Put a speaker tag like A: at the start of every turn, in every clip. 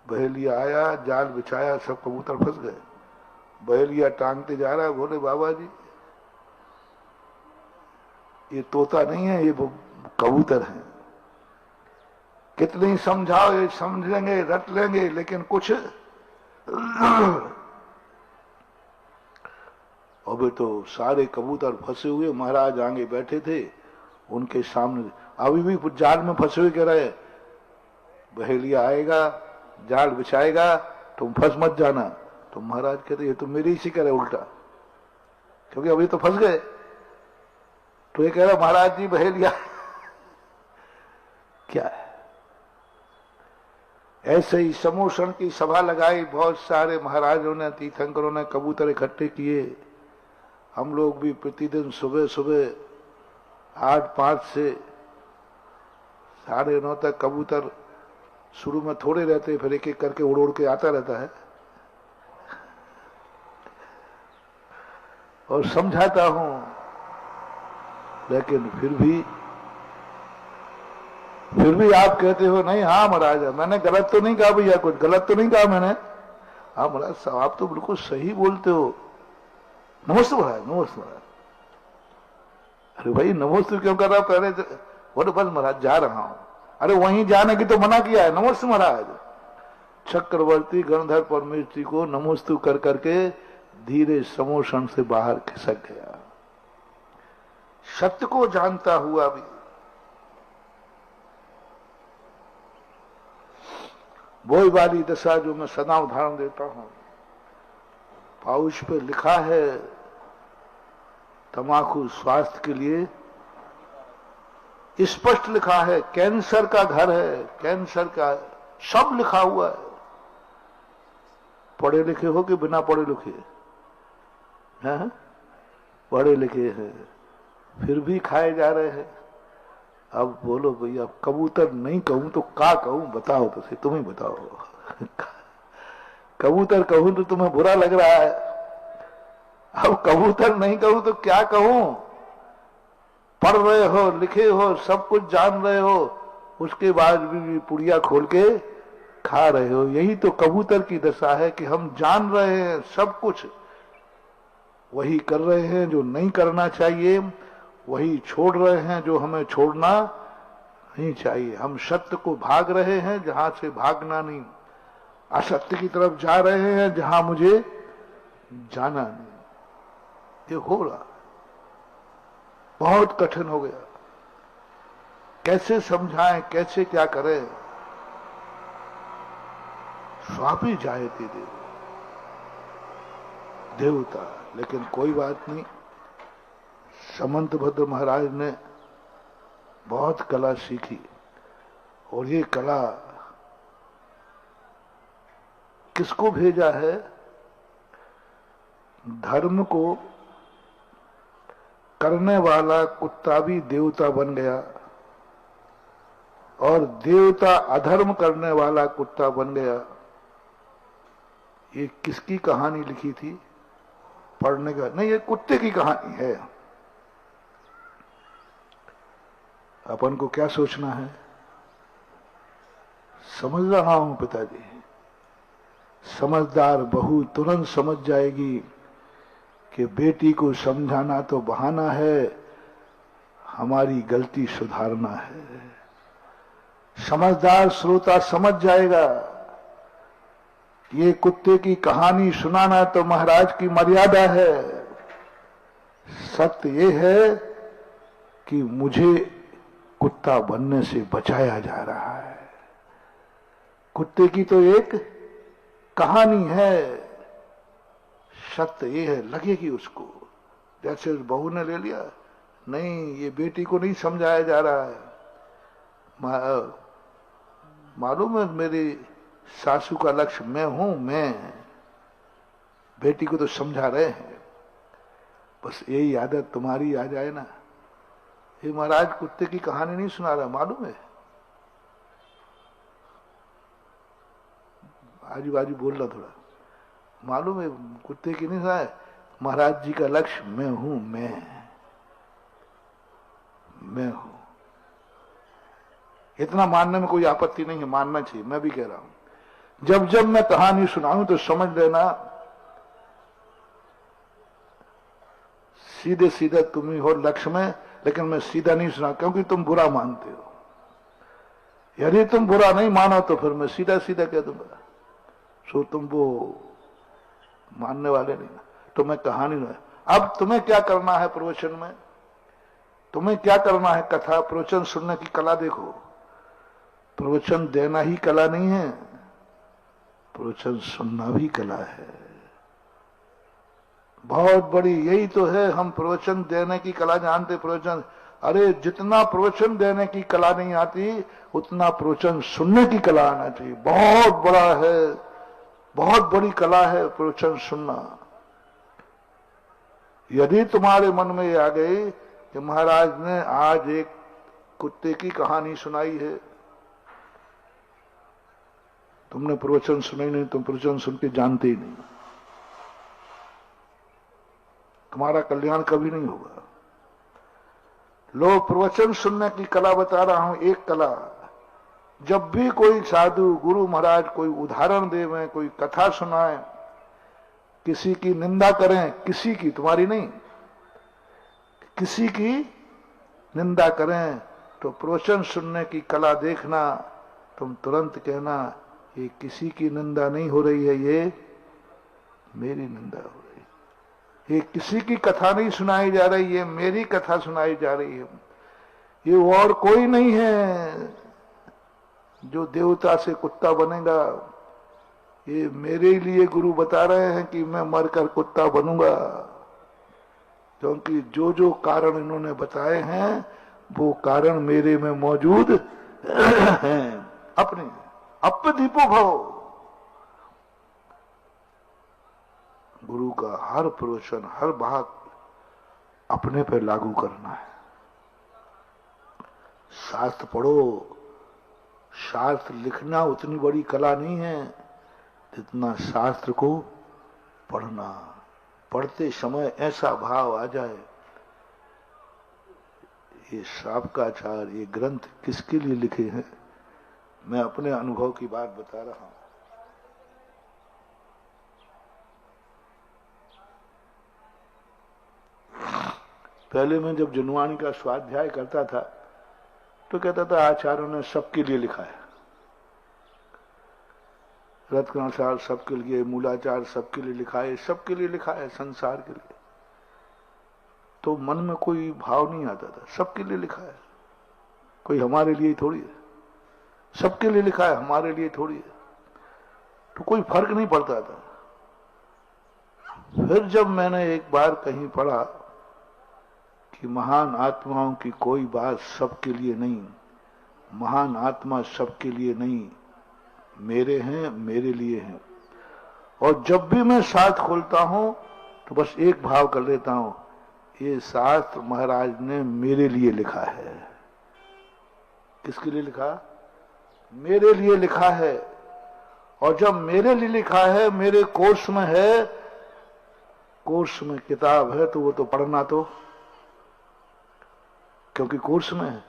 A: बहेलिया आया, जाल बिछाया, सब कबूतर फंस गए। बहेलिया टांगते जा रहा है, बोले बाबा जी ये तोता नहीं है, ये वो कबूतर है। कितने ही समझाओ ये समझ लेंगे, रट लेंगे, लेकिन कुछ अबे तो सारे कबूतर फंसे हुए, महाराज आगे बैठे थे, उनके सामने अभी भी जाल में फंसे हुए कह रहे, बहेलिया आएगा, जाल बिछाएगा, तुम फंस मत जाना। तो महाराज कहते ये तो मेरी ही शिकार है उल्टा, क्योंकि अभी तो फंस गए। तो ये कह रहा महाराज जी बहेलिया क्या है। ऐसे ही समोषण की सभा लगाई, बहुत सारे महाराजों ने, तीर्थंकरों ने कबूतर इकट्ठे किए। हम लोग भी प्रतिदिन सुबह सुबह 8-5 से 9:30 तक कबूतर, शुरू में थोड़े रहते, फिर एक एक करके उड़ उड़ के आता रहता है, और समझाता हूं, लेकिन फिर भी आप कहते हो नहीं। हाँ महाराज मैंने गलत तो नहीं कहा भैया, कुछ गलत तो नहीं कहा मैंने। हाँ महाराज साहब आप तो बिल्कुल सही बोलते हो। नमस्ते महाराज, नमस्ते महाराज। अरे भाई नमस्ते क्यों कर रहा, पहले बोले बस महाराज जा रहा हूं। अरे वहीं जाने की तो मना किया है, नमस्ते महाराज। चक्रवर्ती गणधर परमेश्वरी को नमोस्तु कर करके धीरे समोषण से बाहर खिसक गया, सत्य को जानता हुआ भी। वही वाली दशा जो मैं सदा उदाहरण देता हूं, पाउच पे लिखा है तंबाकू स्वास्थ्य के लिए, स्पष्ट लिखा है, कैंसर का घर है, कैंसर का सब लिखा हुआ है। पढ़े लिखे हो कि बिना पढ़े लिखे हैं? पढ़े लिखे हैं, फिर भी खाए जा रहे हैं। अब बोलो भैया कबूतर नहीं कहूं तो क्या कहूं, बताओ तो सही, तुम ही बताओ। कबूतर कहूं तो तुम्हें बुरा लग रहा है, अब कबूतर नहीं कहूं तो क्या कहूं। पढ़ रहे हो, लिखे हो, सब कुछ जान रहे हो, उसके बाद भी पुड़िया खोल के खा रहे हो। यही तो कबूतर की दशा है कि हम जान रहे हैं सब कुछ, वही कर रहे हैं जो नहीं करना चाहिए, वही छोड़ रहे हैं जो हमें छोड़ना नहीं चाहिए। हम सत्य को भाग रहे हैं जहां से भागना नहीं, असत्य की तरफ जा रहे हैं जहां मुझे जाना नहीं। ये हो रहा, बहुत कठिन हो गया। कैसे समझाएं, कैसे क्या करें। स्वापी जायते देव, देवता। लेकिन कोई बात नहीं, समंतभद्र महाराज ने बहुत कला सीखी, और ये कला किसको भेजा है? धर्म को करने वाला कुत्ता भी देवता बन गया, और देवता अधर्म करने वाला कुत्ता बन गया। ये किसकी कहानी लिखी थी? पढ़ने का नहीं, ये कुत्ते की कहानी है। अपन को क्या सोचना है? समझ रहा हूं पिताजी, समझदार बहू तुरंत समझ जाएगी कि बेटी को समझाना तो बहाना है, हमारी गलती सुधारना है। समझदार श्रोता समझ जाएगा, ये कुत्ते की कहानी सुनाना तो महाराज की मर्यादा है। सत्य ये है कि मुझे कुत्ता बनने से बचाया जा रहा है। कुत्ते की तो एक कहानी है, सत्य ये है लगेगी उसको। जैसे उस बहू ने ले लिया, नहीं ये बेटी को नहीं समझाया जा रहा है। मालूम है मेरी सासू का लक्ष्य मैं हूं, मैं बेटी को तो समझा रहे हैं, बस यही आदत तुम्हारी आ जाए ना। ये महाराज कुत्ते की कहानी नहीं सुना रहा, मालूम है? आजू बाजू बोल रहा थोड़ा, मालूम है कुत्ते की नहीं सुना है। महाराज जी का लक्ष्य मैं हूं, मैं हूं। इतना मानने में कोई आपत्ति नहीं है, मानना चाहिए, मैं भी कह रहा हूं। जब जब मैं कहानी सुनाऊं तो समझ लेना सीधे सीधे तुम ही हो लक्ष्य में, लेकिन मैं सीधा नहीं सुना क्योंकि तुम बुरा मानते हो। यदि तुम बुरा नहीं मानो तो फिर मैं सीधा सीधा कह दूंगा। सो तुम वो मानने वाले नहीं ना, तो मैं कहानी में। अब तुम्हें क्या करना है प्रवचन में, तुम्हें क्या करना है कथा प्रवचन सुनने की कला देखो। प्रवचन देना ही कला नहीं है, प्रवचन सुनना भी कला है, बहुत बड़ी। यही तो है, हम प्रवचन देने की कला जानते, प्रवचन, अरे जितना प्रवचन देने की कला नहीं आती उतना प्रवचन सुनने की कला आना चाहिए। बहुत बड़ा है, बहुत बड़ी कला है प्रवचन सुनना। यदि तुम्हारे मन में ये आ गई कि महाराज ने आज एक कुत्ते की कहानी सुनाई है, तुमने प्रवचन सुना ही नहीं, तुम प्रवचन सुन के जानते ही नहीं, तुम्हारा कल्याण कभी नहीं होगा। लोग प्रवचन सुनने की कला बता रहा हूं, एक कला। जब भी कोई साधु गुरु महाराज कोई उदाहरण देवें, कोई कथा सुनाएं, किसी की निंदा करें, किसी की, तुम्हारी नहीं, किसी की निंदा करें तो प्रवचन सुनने की कला देखना, तुम तुरंत कहना ये किसी की निंदा नहीं हो रही है, ये मेरी निंदा हो रही है। ये किसी की कथा नहीं सुनाई जा रही है, मेरी कथा सुनाई जा रही है। ये और कोई नहीं है जो देवता से कुत्ता बनेगा, ये मेरे लिए गुरु बता रहे हैं कि मैं मरकर कुत्ता बनूंगा। क्योंकि जो जो कारण इन्होंने बताए हैं वो कारण मेरे में मौजूद हैं। अपने अपदीपो भव, गुरु का हर प्रवचन हर भाग अपने पे लागू करना है। शास्त्र पढ़ो, शास्त्र लिखना उतनी बड़ी कला नहीं है जितना शास्त्र को पढ़ना। पढ़ते समय ऐसा भाव आ जाए, ये श्रावकाचार्य ये ग्रंथ किसके लिए लिखे हैं। मैं अपने अनुभव की बात बता रहा हूं। पहले मैं जब जनवाणी का स्वाध्याय करता था तो कहता था आचार्यों ने सबके लिए लिखा है, रत्नाचार्य सबके लिए, मूलाचार्य सबके लिए लिखा है, सबके लिए लिखा है, संसार के लिए। तो मन में कोई भाव नहीं आता था, सबके लिए लिखा है, कोई हमारे लिए थोड़ी है, सबके लिए लिखा है, हमारे लिए थोड़ी है, तो कोई फर्क नहीं पड़ता था। फिर जब मैंने एक बार कहीं पढ़ा कि महान आत्माओं की कोई बात सबके लिए नहीं, महान आत्मा सबके लिए नहीं, मेरे हैं, मेरे लिए हैं। और जब भी मैं शास्त्र खोलता हूं तो बस एक भाव कर लेता हूं, ये शास्त्र महाराज ने मेरे लिए लिखा है। किसके लिए लिखा? मेरे लिए लिखा है। और जब मेरे लिए लिखा है, मेरे कोर्स में है, कोर्स में किताब है, तो वो तो पढ़ना, तो क्योंकि कोर्स में है,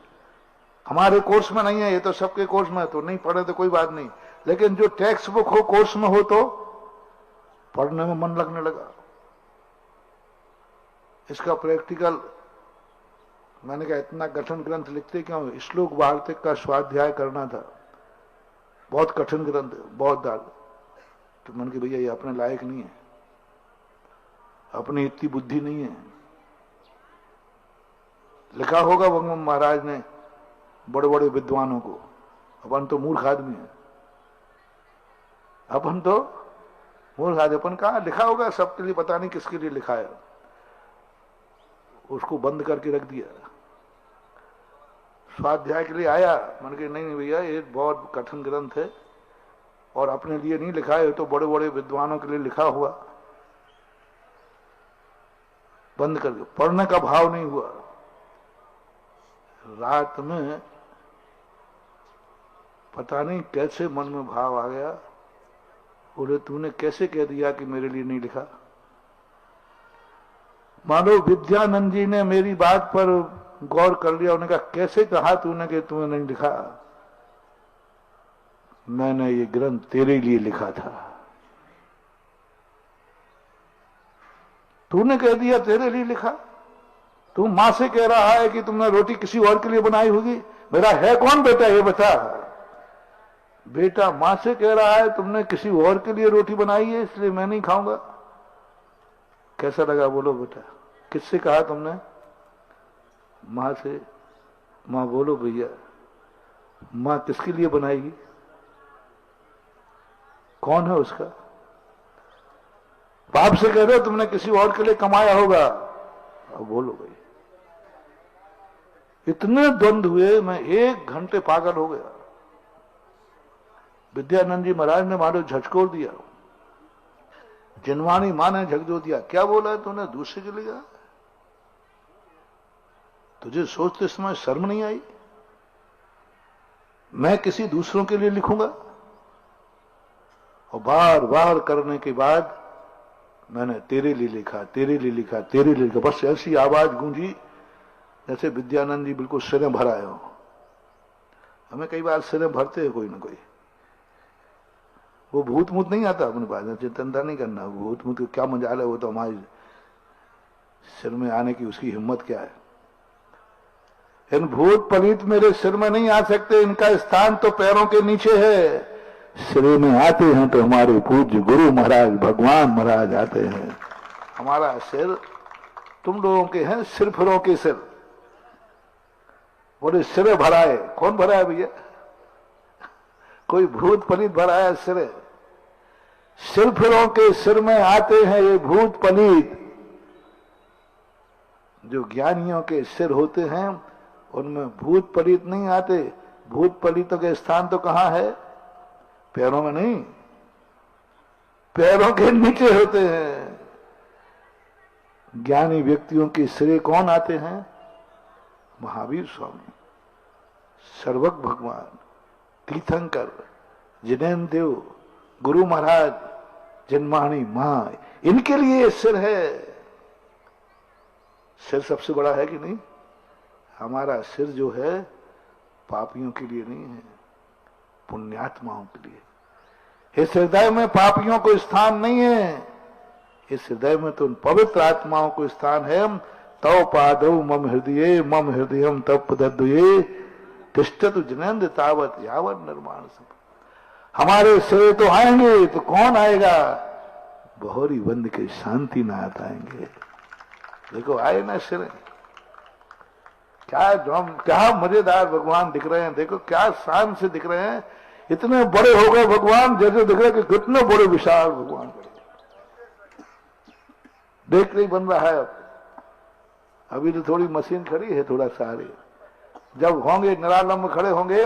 A: हमारे कोर्स में नहीं है, ये तो सबके कोर्स में है, तो नहीं पढ़े तो कोई बात नहीं। लेकिन जो टेक्स्ट बुक हो, कोर्स में हो, तो पढ़ने में मन लगने लगा। इसका प्रैक्टिकल, मैंने कहा इतना कठिन ग्रंथ लिखते क्यों? श्लोक वार्तिक का स्वाध्याय करना था, बहुत कठिन ग्रंथ, बहुत दाल। तो मैंने कहा भैया ये अपने लायक नहीं है, अपनी इतनी बुद्धि नहीं है। लिखा होगा भगवान महाराज ने बड़े बड़े विद्वानों को, अपन तो मूर्ख आदमी है, अपन तो मूर्ख आदमी, अपन कहा लिखा होगा सबके लिए, पता नहीं किसके लिए लिखा है। उसको बंद करके रख दिया। स्वाध्याय के लिए आया, मैंने कहा नहीं भैया ये बहुत कठिन ग्रंथ है और अपने लिए नहीं लिखा है, तो बड़े बड़े विद्वानों के लिए लिखा हुआ। बंद कर दिया, पढ़ने का भाव नहीं हुआ। रात में पता नहीं कैसे मन में भाव आ गया, बोले तूने कैसे कह दिया कि मेरे लिए नहीं लिखा? मानो विद्यानंद जी ने मेरी बात पर गौर कर लिया, उन्होंने कहा कैसे कहा तूने कि तूने नहीं लिखा? मैंने ये ग्रंथ तेरे लिए लिखा था। तूने कह दिया तेरे लिए लिखा। तू मां से कह रहा है कि तुमने रोटी किसी और के लिए बनाई होगी। मेरा है कौन बेटा ये बता। बेटा मां से कह रहा है तुमने किसी और के लिए रोटी बनाई है इसलिए मैं नहीं खाऊंगा। कैसा लगा बोलो बेटा। किससे कहा तुमने। मां से। मां बोलो भैया मां किसके लिए बनाएगी। कौन है उसका। बाप से कह रहे हो तुमने किसी और के लिए कमाया होगा। अब बोलो भाई। इतने द्वंद्व हुए मैं 1 घंटे पागल हो गया। विद्यानंद जी महाराज ने मारो झटकोर दिया। जिनवाणी मां ने झकझोर दिया। क्या बोला है तूने दूसरे के लिए। तुझे सोचते समय शर्म नहीं आई। मैं किसी दूसरों के लिए लिखूंगा। और बार बार करने के बाद मैंने तेरे लिए लिखा, तेरे लिए लिखा, तेरे लिए लिखा। बस ऐसी आवाज गूंजी जैसे विद्यानंद जी बिल्कुल सिरे भर आए हो। हमें कई बार सिरे भरते हैं कोई ना कोई। वो भूत मूत नहीं आता अपने पास। चिंता नहीं करना। भूत मूत क्या मजाल है। वो तो हमारे सिर में आने की उसकी हिम्मत क्या है। इन भूत पलीत मेरे सिर में नहीं आ सकते। इनका स्थान तो पैरों के नीचे है। सिर में आते हैं तो हमारे पूज्य गुरु महाराज भगवान महाराज आते हैं। हमारा सिर तुम लोगों के हैं सिरफिरों के सिर। बोले सिरे भराए। कौन भरा है भैया। कोई भूत पलीत भरा है सिरे। सिरफिरों के सिर में आते हैं ये भूत पलीत। जो ज्ञानियों के सिर होते हैं उनमें भूत पलीत नहीं आते। भूत पलीतों के स्थान तो कहां है। पैरों में नहीं, पैरों के नीचे होते हैं। ज्ञानी व्यक्तियों के सिरे कौन आते हैं। महावीर स्वामी, सर्वज्ञ भगवान, तीर्थंकर, जिनेन्द्र देव, गुरु महाराज, जिनवाणी मां। इनके लिए सिर है। सिर सबसे बड़ा है कि नहीं। हमारा सिर जो है पापियों के लिए नहीं है, पुण्यात्माओं के लिए। इस हृदय में पापियों को स्थान नहीं है। इस हृदय में तो उन पवित्र आत्माओं को स्थान है। तव पादौ मम हृदय मम हृदयम तप दद्वये तिष्ठतु जिनेन्द्र तावत यावत निर्माण सब। हमारे सिरे तो आएंगे तो कौन आएगा। बहोरी बंद के शांति नाथ आएंगे। देखो आए ना सिरे। क्या मजेदार भगवान दिख रहे हैं। देखो क्या शान से दिख रहे हैं। इतने बड़े हो गए भगवान जैसे दिख रहे कि कितने बड़े विशाल भगवान। देख नहीं बन रहा है अब। अभी तो थोड़ी मशीन खड़ी है थोड़ा सारी। जब होंगे निरालंब खड़े होंगे